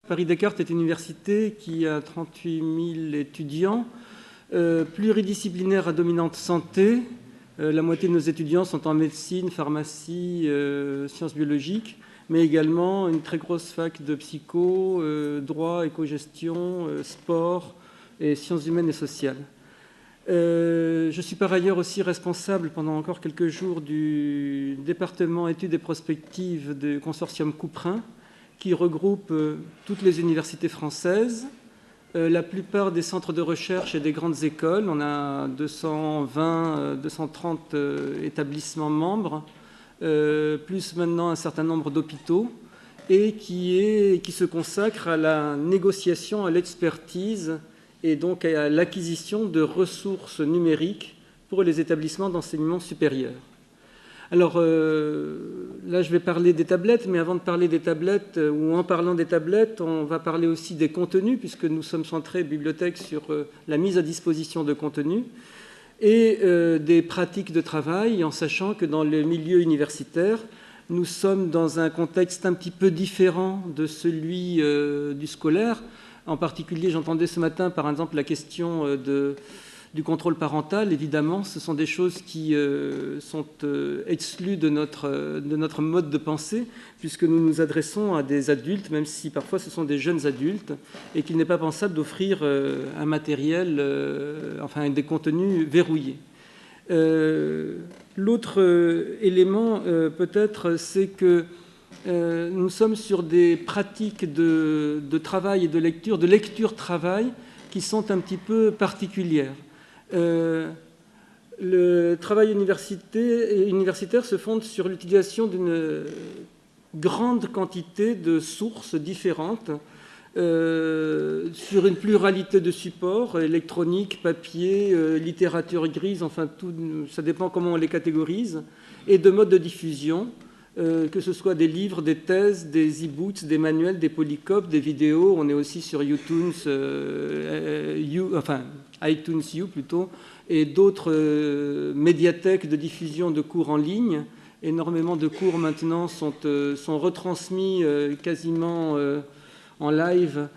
Paris-Descartes est une université qui a 38 000 étudiants, pluridisciplinaire à dominante santé. La moitié de nos étudiants sont en médecine, pharmacie, sciences biologiques, mais également une très grosse fac de psycho, droit, éco-gestion, sport et sciences humaines et sociales. Je suis par ailleurs aussi responsable pendant encore quelques jours du département études et prospectives du consortium Couperin, qui regroupe toutes les universités françaises, la plupart des centres de recherche et des grandes écoles. On a 220, 230 établissements membres, plus maintenant un certain nombre d'hôpitaux, et qui se consacre à la négociation, à l'expertise et donc à l'acquisition de ressources numériques pour les établissements d'enseignement supérieur. Alors là, je vais parler des tablettes, mais avant de parler des tablettes, ou en parlant des tablettes, on va parler aussi des contenus, puisque nous sommes centrés, bibliothèque, sur la mise à disposition de contenus et des pratiques de travail, en sachant que dans le milieu universitaire, nous sommes dans un contexte un petit peu différent de celui du scolaire. En particulier, j'entendais ce matin, par exemple, la question du contrôle parental. Évidemment, ce sont des choses qui sont exclues de notre mode de pensée, puisque nous nous adressons à des adultes, même si parfois ce sont des jeunes adultes, et qu'il n'est pas pensable d'offrir un matériel, enfin des contenus verrouillés. L'autre élément, peut-être, c'est que nous sommes sur des pratiques de travail et de lecture-travail qui sont un petit peu particulières. Le travail universitaire se fonde sur l'utilisation d'une grande quantité de sources différentes, sur une pluralité de supports, électronique, papier, littérature grise, enfin tout, ça dépend comment on les catégorise, et de modes de diffusion, que ce soit des livres, des thèses, des e-books, des manuels, des polycopes, des vidéos. On est aussi sur iTunes U plutôt, et d'autres médiathèques de diffusion de cours en ligne. Énormément de cours maintenant sont retransmis quasiment en live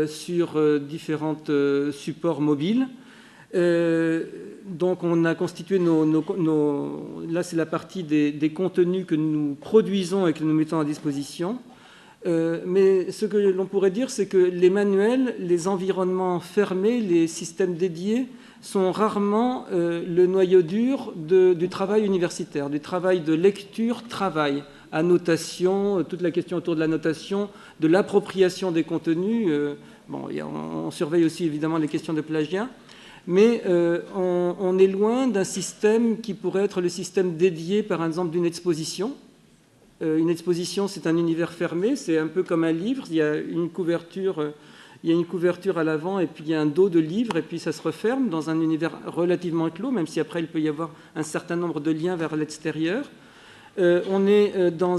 sur différents supports mobiles. Donc on a constitué là c'est la partie des contenus que nous produisons et que nous mettons à disposition. Mais ce que l'on pourrait dire, c'est que les manuels, les environnements fermés, les systèmes dédiés sont rarement le noyau dur du travail universitaire, du travail de lecture-travail, annotation, toute la question autour de l'annotation, de l'appropriation des contenus. On surveille aussi évidemment les questions de plagiat. Mais on est loin d'un système qui pourrait être le système dédié, par exemple, d'une exposition. Une exposition, c'est un univers fermé, c'est un peu comme un livre. Il y a une couverture à l'avant et puis il y a un dos de livre et puis ça se referme dans un univers relativement clos, même si après il peut y avoir un certain nombre de liens vers l'extérieur. On est dans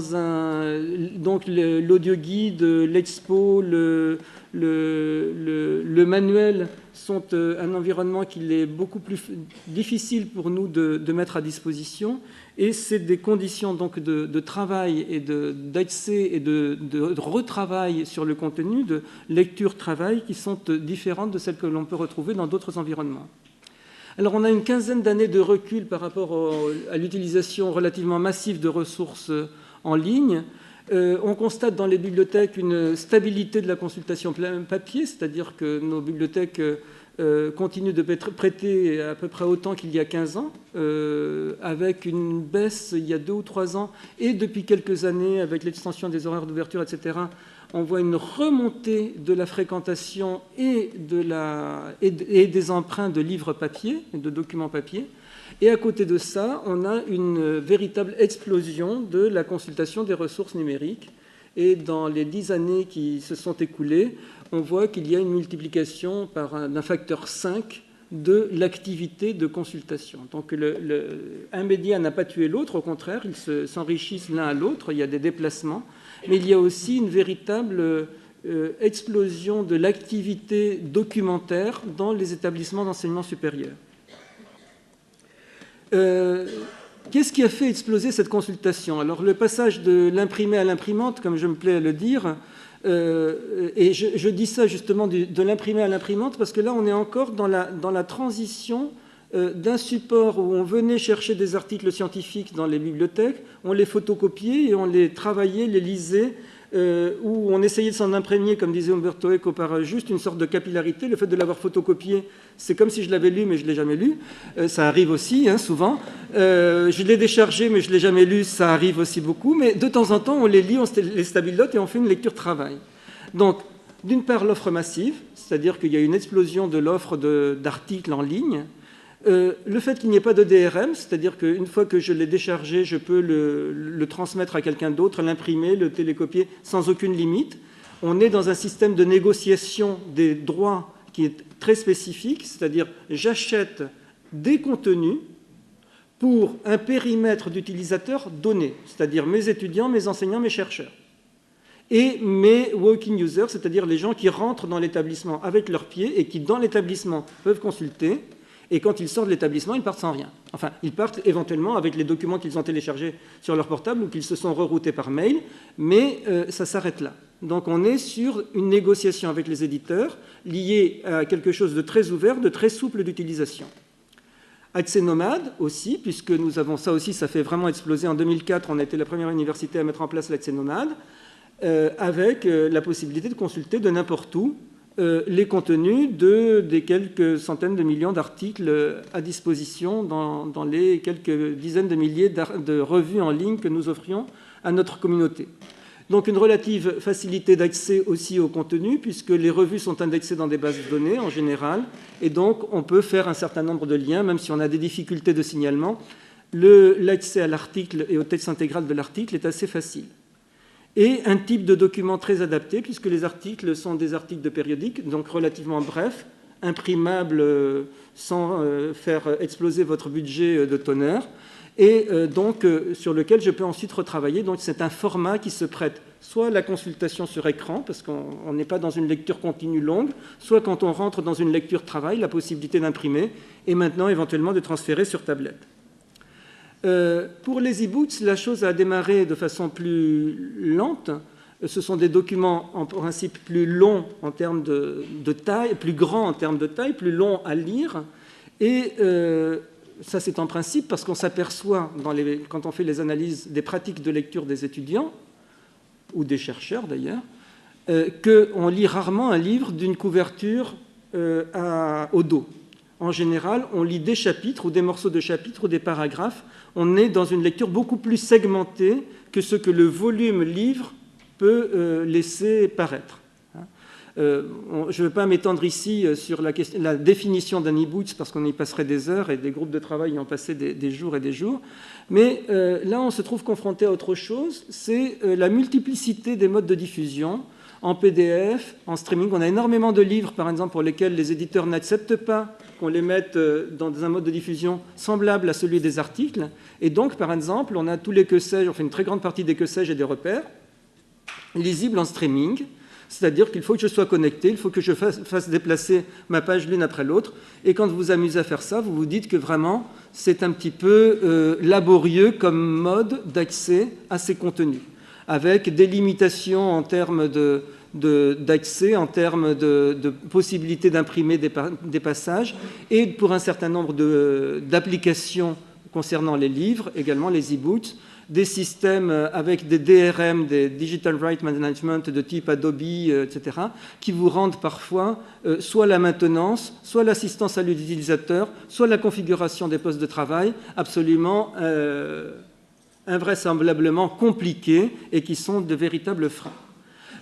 donc l'audioguide, l'expo, le manuel sont un environnement qu'il est beaucoup plus difficile pour nous de mettre à disposition, et c'est des conditions donc de travail et d'accès et de retravail sur le contenu, de lecture-travail, qui sont différentes de celles que l'on peut retrouver dans d'autres environnements. Alors on a une quinzaine d'années de recul par rapport à l'utilisation relativement massive de ressources en ligne. On constate dans les bibliothèques une stabilité de la consultation papier, c'est-à-dire que nos bibliothèques continuent de prêter à peu près autant qu'il y a 15 ans, avec une baisse il y a 2 ou 3 ans, et depuis quelques années, avec l'extension des horaires d'ouverture, etc., on voit une remontée de la fréquentation et des emprunts de livres papier, de documents papier. Et à côté de ça, on a une véritable explosion de la consultation des ressources numériques. Et dans les 10 années qui se sont écoulées, on voit qu'il y a une multiplication d'un facteur 5 de l'activité de consultation. Donc un média n'a pas tué l'autre, au contraire, ils s'enrichissent l'un à l'autre, il y a des déplacements, mais il y a aussi une véritable explosion de l'activité documentaire dans les établissements d'enseignement supérieur. Qu'est-ce qui a fait exploser cette consultation? Alors, le passage de l'imprimé à l'imprimante, comme je me plais à le dire, Et je dis ça justement de l'imprimé à l'imprimante parce que là, on est encore dans la transition d'un support où on venait chercher des articles scientifiques dans les bibliothèques, on les photocopiait et on les travaillait, les lisait, où on essayait de s'en imprégner, comme disait Umberto Eco, par juste une sorte de capillarité. Le fait de l'avoir photocopié, c'est comme si je l'avais lu, mais je ne l'ai jamais lu. Ça arrive aussi, hein, souvent. Je l'ai déchargé, mais je ne l'ai jamais lu. Ça arrive aussi beaucoup. Mais de temps en temps, on les lit, on les stabilote et on fait une lecture-travail. Donc, d'une part, l'offre massive, c'est-à-dire qu'il y a une explosion de l'offre d'articles en ligne. Le fait qu'il n'y ait pas de DRM, c'est-à-dire qu'une fois que je l'ai déchargé, je peux le transmettre à quelqu'un d'autre, l'imprimer, le télécopier sans aucune limite. On est dans un système de négociation des droits qui est très spécifique, c'est-à-dire j'achète des contenus pour un périmètre d'utilisateurs donné, c'est-à-dire mes étudiants, mes enseignants, mes chercheurs. Et mes walking users, c'est-à-dire les gens qui rentrent dans l'établissement avec leurs pieds et qui, dans l'établissement, peuvent consulter. Et quand ils sortent de l'établissement, ils partent sans rien. Enfin, ils partent éventuellement avec les documents qu'ils ont téléchargés sur leur portable ou qu'ils se sont reroutés par mail, mais ça s'arrête là. Donc on est sur une négociation avec les éditeurs liée à quelque chose de très ouvert, de très souple d'utilisation. Accès nomade aussi, puisque nous avons ça aussi, ça fait vraiment exploser. En 2004, on a été la première université à mettre en place l'accès nomade, avec la possibilité de consulter de n'importe où les contenus des quelques centaines de millions d'articles à disposition dans les quelques dizaines de milliers de revues en ligne que nous offrions à notre communauté. Donc une relative facilité d'accès aussi au contenu, puisque les revues sont indexées dans des bases de données en général, et donc on peut faire un certain nombre de liens, même si on a des difficultés de signalement. L'accès à l'article et au texte intégral de l'article est assez facile. Et un type de document très adapté, puisque les articles sont des articles de périodique, donc relativement brefs, imprimables sans faire exploser votre budget de toner, et donc sur lequel je peux ensuite retravailler. Donc c'est un format qui se prête soit à la consultation sur écran, parce qu'on n'est pas dans une lecture continue longue, soit quand on rentre dans une lecture travail, la possibilité d'imprimer, et maintenant éventuellement de transférer sur tablette. Pour les e-books, la chose a démarré de façon plus lente. Ce sont des documents en principe plus longs en termes de taille, plus grands en termes de taille, plus longs à lire. Et ça, c'est en principe parce qu'on s'aperçoit, quand on fait les analyses des pratiques de lecture des étudiants, ou des chercheurs d'ailleurs, qu'on lit rarement un livre d'une couverture au dos. En général, on lit des chapitres ou des morceaux de chapitres ou des paragraphes. On est dans une lecture beaucoup plus segmentée que ce que le volume livre peut laisser paraître. Je ne veux pas m'étendre ici sur la définition d'un e-book parce qu'on y passerait des heures et des groupes de travail y ont passé des jours et des jours. Mais là, on se trouve confronté à autre chose, c'est la multiplicité des modes de diffusion. En PDF, en streaming, on a énormément de livres, par exemple, pour lesquels les éditeurs n'acceptent pas qu'on les mette dans un mode de diffusion semblable à celui des articles. Et donc, par exemple, on a tous les que sais-je, on fait une très grande partie des que sais-je et des repères, lisibles en streaming, c'est-à-dire qu'il faut que je sois connecté, il faut que je fasse déplacer ma page l'une après l'autre. Et quand vous vous amusez à faire ça, vous vous dites que vraiment, c'est un petit peu laborieux comme mode d'accès à ces contenus, avec des limitations en termes d'accès, en termes de possibilité d'imprimer des passages, et pour un certain nombre d'applications concernant les livres, également les e-books, des systèmes avec des DRM, des Digital Right Management de type Adobe, etc., qui vous rendent parfois soit la maintenance, soit l'assistance à l'utilisateur, soit la configuration des postes de travail absolument invraisemblablement compliqués et qui sont de véritables freins.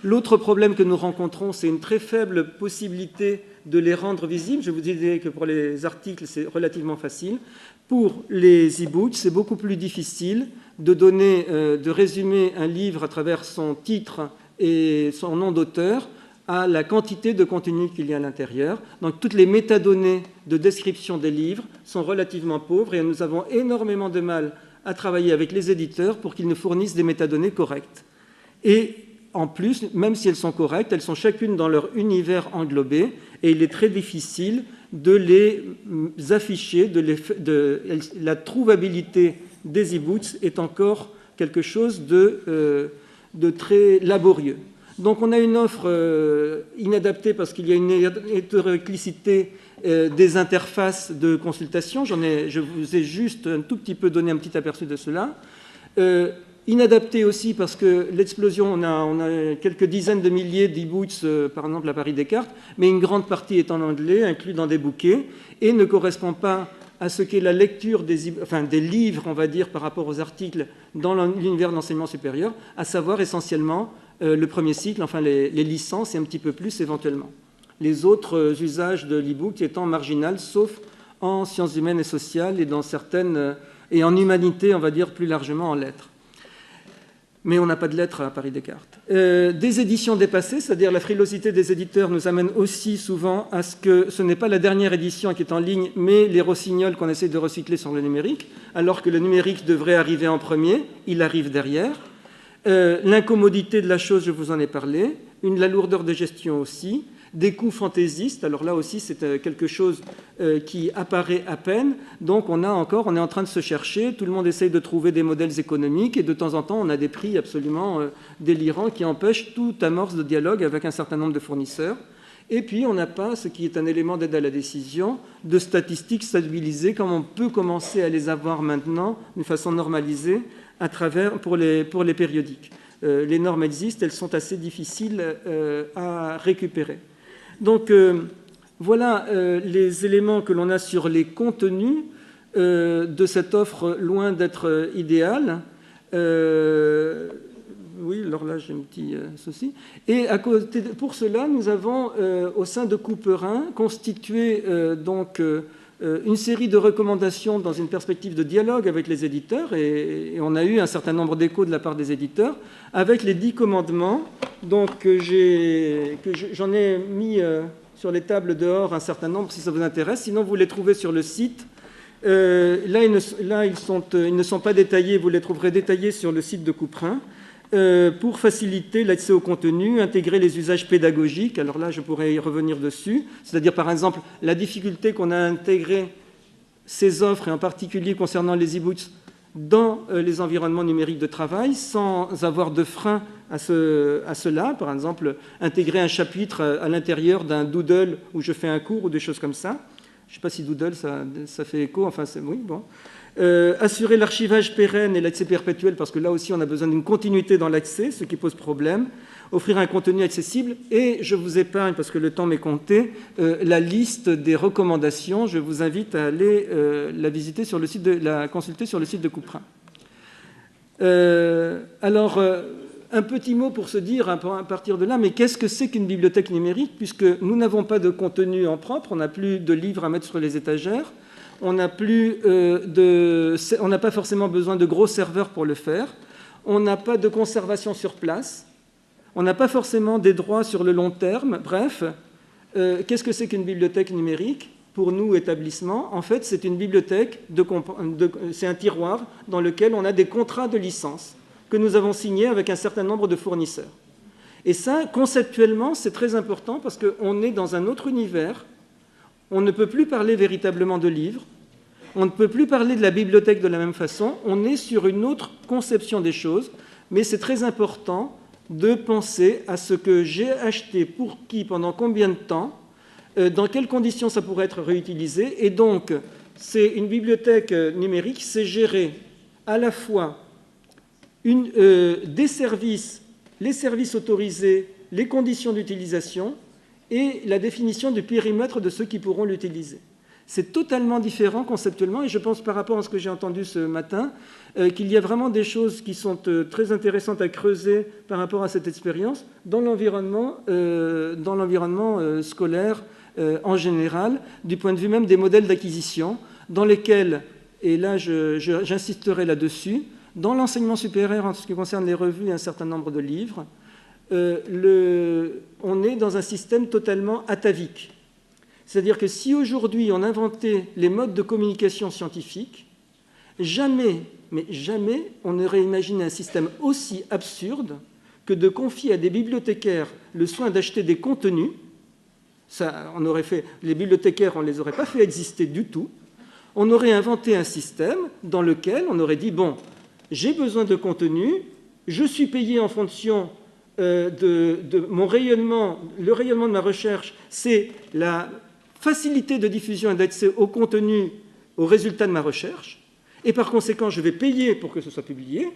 L'autre problème que nous rencontrons, c'est une très faible possibilité de les rendre visibles. Je vous disais que pour les articles, c'est relativement facile. Pour les e-books, c'est beaucoup plus difficile de résumer un livre à travers son titre et son nom d'auteur à la quantité de contenu qu'il y a à l'intérieur. Donc toutes les métadonnées de description des livres sont relativement pauvres et nous avons énormément de mal à travailler avec les éditeurs pour qu'ils nous fournissent des métadonnées correctes. Et en plus, même si elles sont correctes, elles sont chacune dans leur univers englobé et il est très difficile de les afficher, la trouvabilité des e-books est encore quelque chose de très laborieux. Donc on a une offre inadaptée parce qu'il y a une hétéroclicité des interfaces de consultation. Je vous ai juste un tout petit peu donné un petit aperçu de cela. Inadapté aussi parce que l'explosion, on a quelques dizaines de milliers d'e-books, par exemple à Paris Descartes, mais une grande partie est en anglais, inclus dans des bouquets, et ne correspond pas à ce qu'est la lecture des livres, on va dire, par rapport aux articles dans l'univers de l'enseignement supérieur, à savoir essentiellement le premier cycle, enfin les licences et un petit peu plus éventuellement. Les autres usages de l'e-book étant marginaux, sauf en sciences humaines et sociales et dans certaines, et en humanité, on va dire plus largement en lettres. Mais on n'a pas de lettres à Paris Descartes. Des éditions dépassées, c'est-à-dire la frilosité des éditeurs nous amène aussi souvent à ce que ce n'est pas la dernière édition qui est en ligne, mais les rossignols qu'on essaie de recycler sur le numérique, alors que le numérique devrait arriver en premier, il arrive derrière. L'incommodité de la chose, je vous en ai parlé, la lourdeur de gestion aussi, des coûts fantaisistes, alors là aussi c'est quelque chose qui apparaît à peine, donc on est en train de se chercher, tout le monde essaye de trouver des modèles économiques et de temps en temps on a des prix absolument délirants qui empêchent toute amorce de dialogue avec un certain nombre de fournisseurs. Et puis on n'a pas, ce qui est un élément d'aide à la décision, de statistiques stabilisées comme on peut commencer à les avoir maintenant d'une façon normalisée pour les périodiques. Les normes existent, elles sont assez difficiles à récupérer. Donc voilà les éléments que l'on a sur les contenus de cette offre loin d'être idéale. Oui, alors là j'ai un petit souci. Et à côté pour cela, nous avons au sein de Couperin constitué une série de recommandations dans une perspective de dialogue avec les éditeurs, et on a eu un certain nombre d'échos de la part des éditeurs, avec les 10 commandements. Donc j'en ai mis sur les tables dehors un certain nombre, si ça vous intéresse. Sinon, vous les trouvez sur le site. Là, ils ne sont pas détaillés, vous les trouverez détaillés sur le site de Couperin. Pour faciliter l'accès au contenu, intégrer les usages pédagogiques. Alors là, je pourrais y revenir dessus. C'est-à-dire, par exemple, la difficulté qu'on a à intégrer ces offres, et en particulier concernant les e-books, dans les environnements numériques de travail, sans avoir de frein à cela. Par exemple, intégrer un chapitre à l'intérieur d'un Doodle où je fais un cours ou des choses comme ça. Je ne sais pas si Doodle, ça fait écho. Enfin, oui, bon. Assurer l'archivage pérenne et l'accès perpétuel, parce que là aussi on a besoin d'une continuité dans l'accès, ce qui pose problème. Offrir un contenu accessible, et je vous épargne, parce que le temps m'est compté, la liste des recommandations. Je vous invite à aller la consulter sur le site de Couperin. Alors, un petit mot pour se dire, à partir de là, mais qu'est-ce que c'est qu'une bibliothèque numérique, puisque nous n'avons pas de contenu en propre, on n'a plus de livres à mettre sur les étagères. On n'a pas forcément besoin de gros serveurs pour le faire. On n'a pas de conservation sur place. On n'a pas forcément des droits sur le long terme. Bref, qu'est-ce que c'est qu'une bibliothèque numérique? Pour nous, établissement, en fait, c'est une bibliothèque, c'est un tiroir dans lequel on a des contrats de licence que nous avons signés avec un certain nombre de fournisseurs. Et ça, conceptuellement, c'est très important parce qu'on est dans un autre univers. On ne peut plus parler véritablement de livres, on ne peut plus parler de la bibliothèque de la même façon, on est sur une autre conception des choses, mais c'est très important de penser à ce que j'ai acheté, pour qui, pendant combien de temps, dans quelles conditions ça pourrait être réutilisé. Et donc, c'est une bibliothèque numérique, c'est gérer à la fois des services, les services autorisés, les conditions d'utilisation, et la définition du périmètre de ceux qui pourront l'utiliser. C'est totalement différent conceptuellement, et je pense par rapport à ce que j'ai entendu ce matin, qu'il y a vraiment des choses qui sont très intéressantes à creuser par rapport à cette expérience dans l'environnement scolaire en général, du point de vue même des modèles d'acquisition, dans lesquels, et là j'insisterai là-dessus, dans l'enseignement supérieur en ce qui concerne les revues et un certain nombre de livres, on est dans un système totalement atavique. C'est-à-dire que si aujourd'hui on inventait les modes de communication scientifique, jamais, mais jamais, on n'aurait imaginé un système aussi absurde que de confier à des bibliothécaires le soin d'acheter des contenus. Les bibliothécaires, on ne les aurait pas fait exister du tout. On aurait inventé un système dans lequel on aurait dit, bon, j'ai besoin de contenu, je suis payé en fonction mon rayonnement, le rayonnement de ma recherche, c'est la facilité de diffusion et d'accès au contenu, aux résultats de ma recherche, et par conséquent, je vais payer pour que ce soit publié.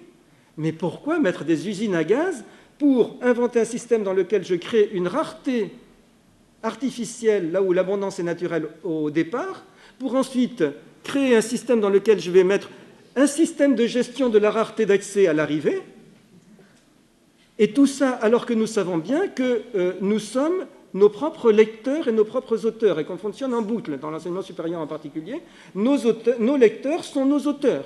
Mais pourquoi mettre des usines à gaz pour inventer un système dans lequel je crée une rareté artificielle, là où l'abondance est naturelle au départ, pour ensuite créer un système dans lequel je vais mettre un système de gestion de la rareté d'accès à l'arrivée, et tout ça alors que nous savons bien que nous sommes nos propres lecteurs et nos propres auteurs, et qu'on fonctionne en boucle, dans l'enseignement supérieur en particulier. Nos lecteurs sont nos auteurs,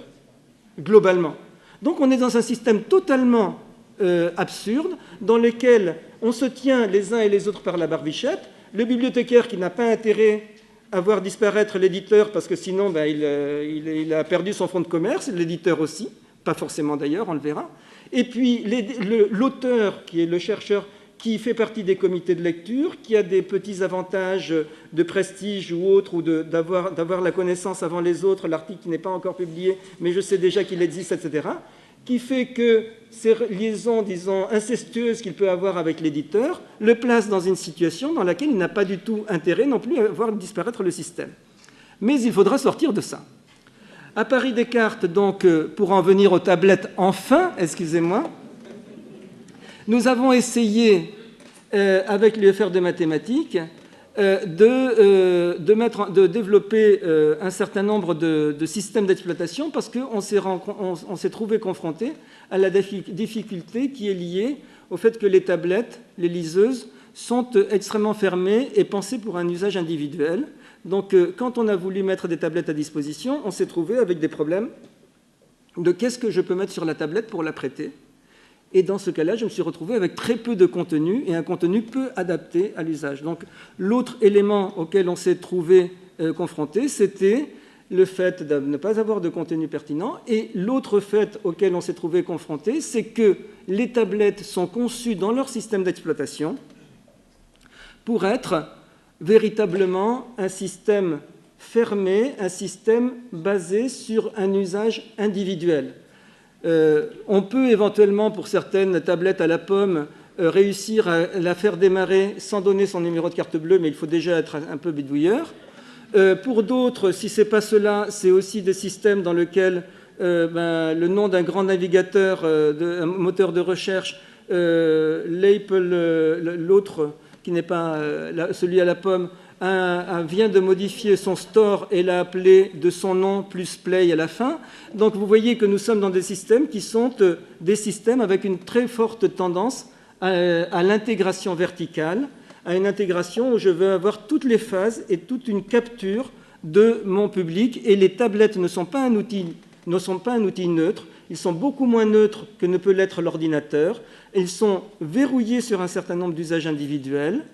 globalement. Donc on est dans un système totalement absurde, dans lequel on se tient les uns et les autres par la barbichette. Le bibliothécaire qui n'a pas intérêt à voir disparaître l'éditeur, parce que sinon il a perdu son fonds de commerce, l'éditeur aussi, pas forcément d'ailleurs, on le verra. Et puis l'auteur, qui est le chercheur, qui fait partie des comités de lecture, qui a des petits avantages de prestige ou autres, ou d'avoir la connaissance avant les autres, l'article qui n'est pas encore publié, mais je sais déjà qu'il existe, etc., qui fait que ces liaisons, disons, incestueuses qu'il peut avoir avec l'éditeur, le place dans une situation dans laquelle il n'a pas du tout intérêt non plus à voir disparaître le système. Mais il faudra sortir de ça. À Paris Descartes, donc, pour en venir aux tablettes, enfin, excusez-moi, nous avons essayé, avec l'UFR de mathématiques, de développer un certain nombre de systèmes d'exploitation, parce qu'on s'est trouvé confronté à la difficulté qui est liée au fait que les tablettes, les liseuses, sont extrêmement fermées et pensées pour un usage individuel. Donc, quand on a voulu mettre des tablettes à disposition, on s'est trouvé avec des problèmes de qu'est-ce que je peux mettre sur la tablette pour la prêter. Et dans ce cas-là, je me suis retrouvé avec très peu de contenu et un contenu peu adapté à l'usage. Donc, l'autre élément auquel on s'est trouvé confronté, c'était le fait de ne pas avoir de contenu pertinent. Et l'autre fait auquel on s'est trouvé confronté, c'est que les tablettes sont conçues dans leur système d'exploitation pour être véritablement un système fermé, un système basé sur un usage individuel. On peut éventuellement, pour certaines tablettes à la pomme, réussir à la faire démarrer sans donner son numéro de carte bleue, mais il faut déjà être un peu bidouilleur. Pour d'autres, si ce n'est pas cela, c'est aussi des systèmes dans lesquels le nom d'un grand navigateur, un moteur de recherche, l'autre, qui n'est pas celui à la pomme, vient de modifier son store et l'a appelé de son nom plus play à la fin. Donc vous voyez que nous sommes dans des systèmes qui sont des systèmes avec une très forte tendance à l'intégration verticale, à une intégration où je veux avoir toutes les phases et toute une capture de mon public. Et les tablettes ne sont pas un outil neutre. Ils sont beaucoup moins neutres que ne peut l'être l'ordinateur. Ils sont verrouillés sur un certain nombre d'usages individuels.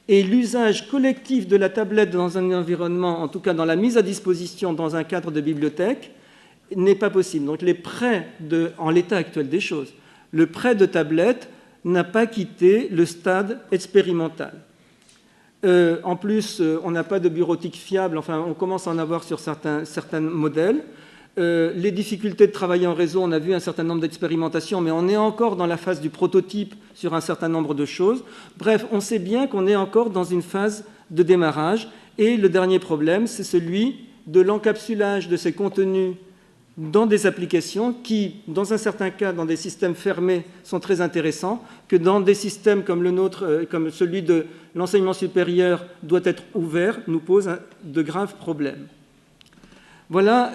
Et l'usage collectif de la tablette dans un environnement, en tout cas dans la mise à disposition dans un cadre de bibliothèque, n'est pas possible. Donc les prêts, en l'état actuel des choses, le prêt de tablette n'a pas quitté le stade expérimental. En plus, on n'a pas de bureautique fiable, enfin on commence à en avoir sur certains modèles. Les difficultés de travailler en réseau, on a vu un certain nombre d'expérimentations, mais on est encore dans la phase du prototype sur un certain nombre de choses. Bref, on sait bien qu'on est encore dans une phase de démarrage. Et le dernier problème, c'est celui de l'encapsulage de ces contenus dans des applications qui, dans un certain cas, dans des systèmes fermés, sont très intéressants, que dans des systèmes comme le nôtre, comme celui de l'enseignement supérieur, doit être ouvert, nous pose de graves problèmes. Voilà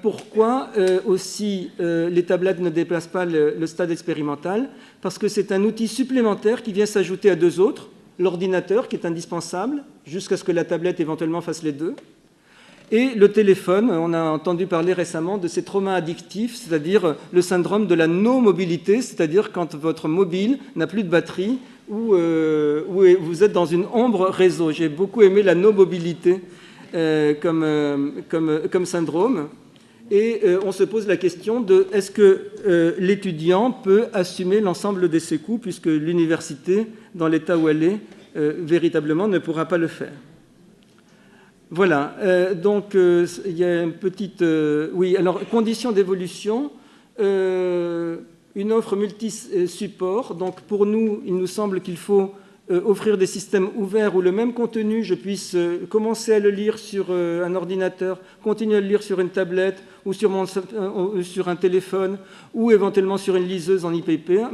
pourquoi aussi les tablettes ne déplacent pas le stade expérimental, parce que c'est un outil supplémentaire qui vient s'ajouter à deux autres, l'ordinateur qui est indispensable, jusqu'à ce que la tablette éventuellement fasse les deux, et le téléphone. On a entendu parler récemment de ces traumas addictifs, c'est-à-dire le syndrome de la no-mobilité, c'est-à-dire quand votre mobile n'a plus de batterie ou vous êtes dans une ombre réseau. J'ai beaucoup aimé la no-mobilité comme syndrome. Et on se pose la question de est-ce que l'étudiant peut assumer l'ensemble de ses coûts, puisque l'université, dans l'état où elle est, véritablement ne pourra pas le faire. Voilà, donc il y a une petite... oui, alors, conditions d'évolution. une offre multi-support. Donc pour nous, il nous semble qu'il faut offrir des systèmes ouverts où le même contenu, je puisse commencer à le lire sur un ordinateur, continuer à le lire sur une tablette ou sur un téléphone ou éventuellement sur une liseuse en e-paper,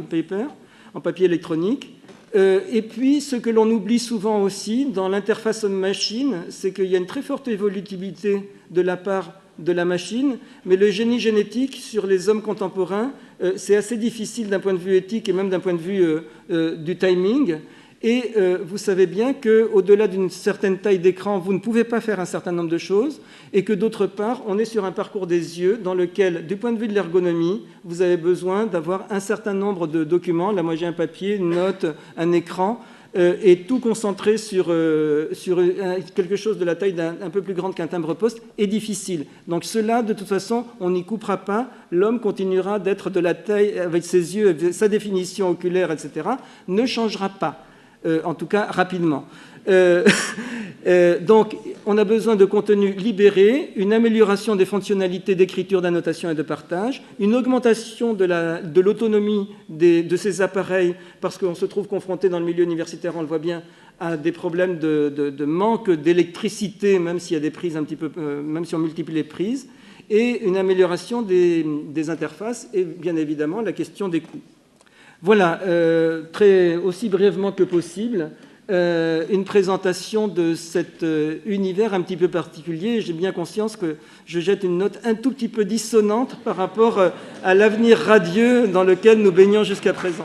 en papier électronique. Et puis, ce que l'on oublie souvent aussi dans l'interface homme-machine, c'est qu'il y a une très forte évolutivité de la part de la machine, mais le génie génétique sur les hommes contemporains, c'est assez difficile d'un point de vue éthique et même d'un point de vue du timing. Et vous savez bien qu'au-delà d'une certaine taille d'écran, vous ne pouvez pas faire un certain nombre de choses, et que d'autre part, on est sur un parcours des yeux dans lequel, du point de vue de l'ergonomie, vous avez besoin d'avoir un certain nombre de documents. Là, moi, j'ai un papier, une note, un écran, et tout concentré sur quelque chose de la taille un peu plus grande qu'un timbre-poste est difficile. Donc cela, de toute façon, on n'y coupera pas. L'homme continuera d'être de la taille, avec ses yeux, sa définition oculaire, etc., ne changera pas. En tout cas rapidement. Donc, on a besoin de contenu libéré, une amélioration des fonctionnalités d'écriture, d'annotation et de partage, une augmentation de l'autonomie de ces appareils, parce qu'on se trouve confronté dans le milieu universitaire, on le voit bien, à des problèmes de manque d'électricité, même s'il y a des prises un petit peu, même si on multiplie les prises, et une amélioration des interfaces, et bien évidemment la question des coûts. Voilà, aussi brièvement que possible, une présentation de cet univers un petit peu particulier. J'ai bien conscience que je jette une note un tout petit peu dissonante par rapport à l'avenir radieux dans lequel nous baignons jusqu'à présent.